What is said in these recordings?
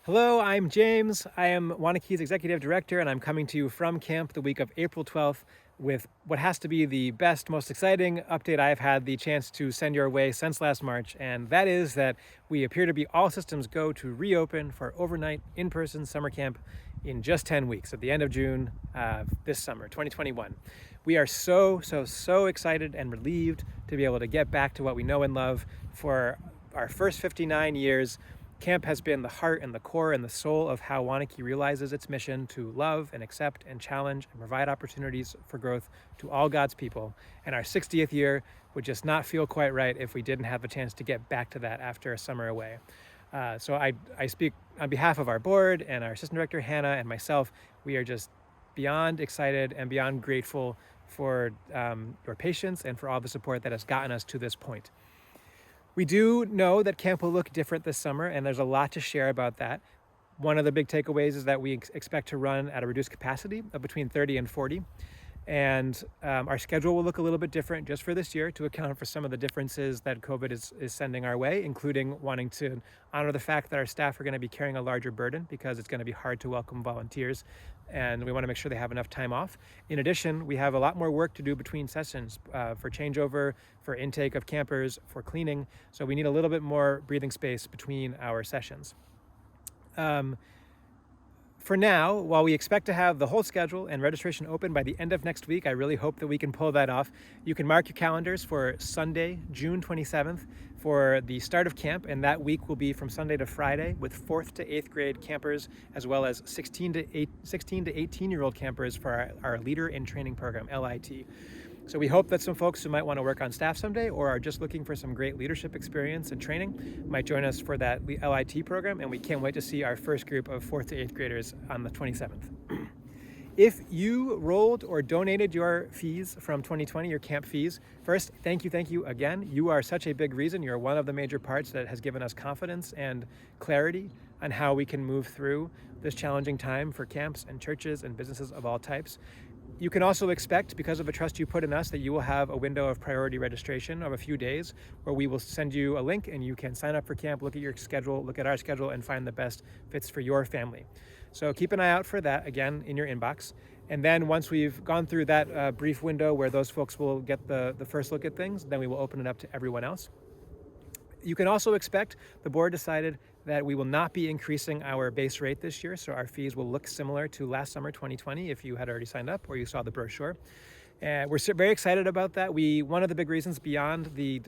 Hello, I'm James. I am Wanakee's Executive Director, and I'm coming to you from camp the week of April 12th with what has to be the best, most exciting update I've had the chance to send your way since last March, and that is that we appear to be all systems go to reopen for overnight in-person summer camp in just 10 weeks at the end of June this summer, 2021. We are so excited and relieved to be able to get back to what we know and love. For our first 59 years, camp has been the heart and the core and the soul of how Wanakee realizes its mission to love and accept and challenge and provide opportunities for growth to all God's people. And our 60th year would just not feel quite right if we didn't have the chance to get back to that after a summer away. So I speak on behalf of our board and our assistant director, Hannah, and myself. We are just beyond excited and beyond grateful for your patience and for all the support that has gotten us to this point. We do know that camp will look different this summer, and there's a lot to share about that. One of the big takeaways is that we expect to run at a reduced capacity of between 30 and 40. And our schedule will look a little bit different just for this year to account for some of the differences that COVID is sending our way, including wanting to honor the fact that our staff are going to be carrying a larger burden because it's going to be hard to welcome volunteers, and we want to make sure they have enough time off. In addition, we have a lot more work to do between sessions for changeover, for intake of campers, for cleaning, so we need a little bit more breathing space between our sessions. For now, while we expect to have the whole schedule and registration open by the end of next week, I really hope that we can pull that off. You can mark your calendars for Sunday, June 27th for the start of camp, and that week will be from Sunday to Friday with 4th to 8th grade campers, as well as 16 to 18-year-old campers for our Leader in Training program, LIT. So we hope that some folks who might want to work on staff someday or are just looking for some great leadership experience and training might join us for that LIT program, and we can't wait to see our first group of 4th to 8th graders on the 27th. If you rolled or donated your fees from 2020, your camp fees, first, thank you again. You are such a big reason. You're one of the major parts that has given us confidence and clarity on how we can move through this challenging time for camps and churches and businesses of all types. You can also expect, because of the trust you put in us, that you will have a window of priority registration of a few days where we will send you a link and you can sign up for camp, look at your schedule, look at our schedule, and find the best fits for your family. So keep an eye out for that, again, in your inbox. And then once we've gone through that brief window where those folks will get the first look at things, then we will open it up to everyone else. You can also expect, the board decided that we will not be increasing our base rate this year, so our fees will look similar to last summer, 2020, if you had already signed up or you saw the brochure. We're very excited about that. One of the big reasons beyond the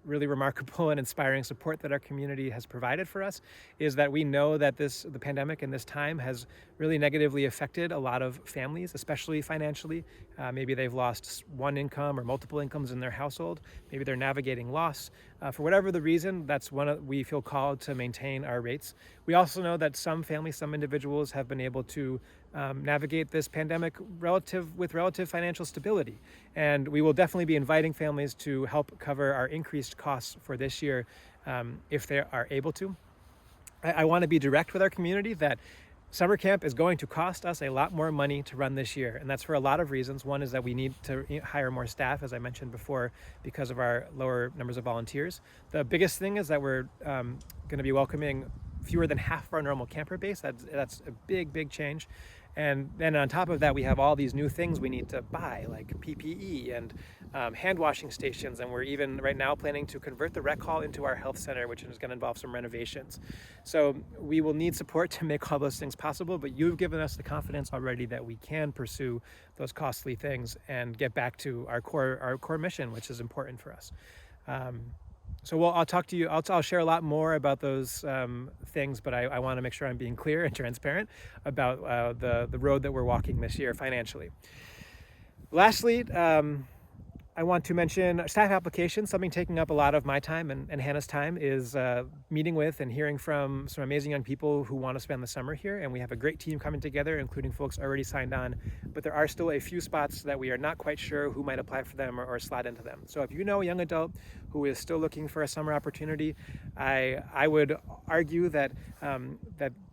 really remarkable and inspiring support that our community has provided for us is that we know that the pandemic and this time has really negatively affected a lot of families, especially financially. Maybe they've lost one income or multiple incomes in their household. Maybe they're navigating loss. For whatever the reason, we feel called to maintain our rates. We also know that some families, some individuals have been able to navigate this pandemic with relative financial stability. And we will definitely be inviting families to help cover our increased costs for this year if they are able to. I want to be direct with our community that summer camp is going to cost us a lot more money to run this year, and that's for a lot of reasons. One is that we need to hire more staff, as I mentioned before, because of our lower numbers of volunteers. The biggest thing is that we're going to be welcoming fewer than half of our normal camper base. That's a big change. And then on top of that, we have all these new things we need to buy, like PPE and hand washing stations. And we're even right now planning to convert the rec hall into our health center, which is going to involve some renovations. So we will need support to make all those things possible, but you've given us the confidence already that we can pursue those costly things and get back to our core mission, which is important for us. So I'll talk to you, I'll share a lot more about those things, but I want to make sure I'm being clear and transparent about the road that we're walking this year financially. Lastly, I want to mention staff applications. Something taking up a lot of my time and Hannah's time is meeting with and hearing from some amazing young people who want to spend the summer here. And we have a great team coming together, including folks already signed on. But there are still a few spots that we are not quite sure who might apply for them or slot into them. So if you know a young adult who is still looking for a summer opportunity, I would argue that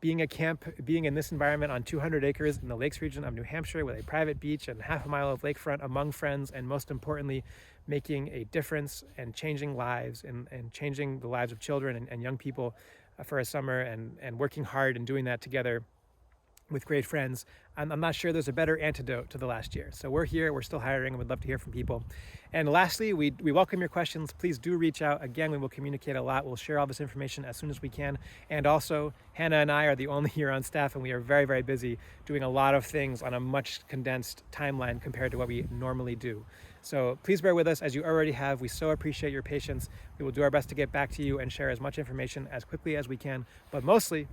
being in this environment on 200 acres in the Lakes region of New Hampshire with a private beach and half a mile of lakefront among friends, and most importantly, making a difference and changing lives and changing the lives of children and young people for a summer and working hard and doing that together with great friends. I'm not sure there's a better antidote to the last year. So we're here, we're still hiring, and we'd love to hear from people. And lastly, we welcome your questions. Please do reach out. Again, we will communicate a lot. We'll share all this information as soon as we can. And also, Hannah and I are the only year on staff, and we are very, very busy doing a lot of things on a much condensed timeline compared to what we normally do. So please bear with us as you already have. We so appreciate your patience. We will do our best to get back to you and share as much information as quickly as we can. But mostly,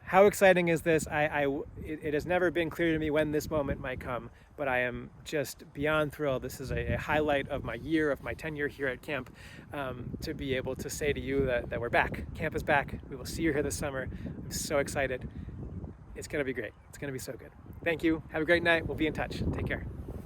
how exciting is this? It has never been clear to me when this moment might come, but I am just beyond thrilled. This is a highlight of my year, of my tenure here at camp, to be able to say to you that we're back. Camp is back. We will see you here this summer. I'm so excited. It's going to be great. It's going to be so good. Thank you. Have a great night. We'll be in touch. Take care.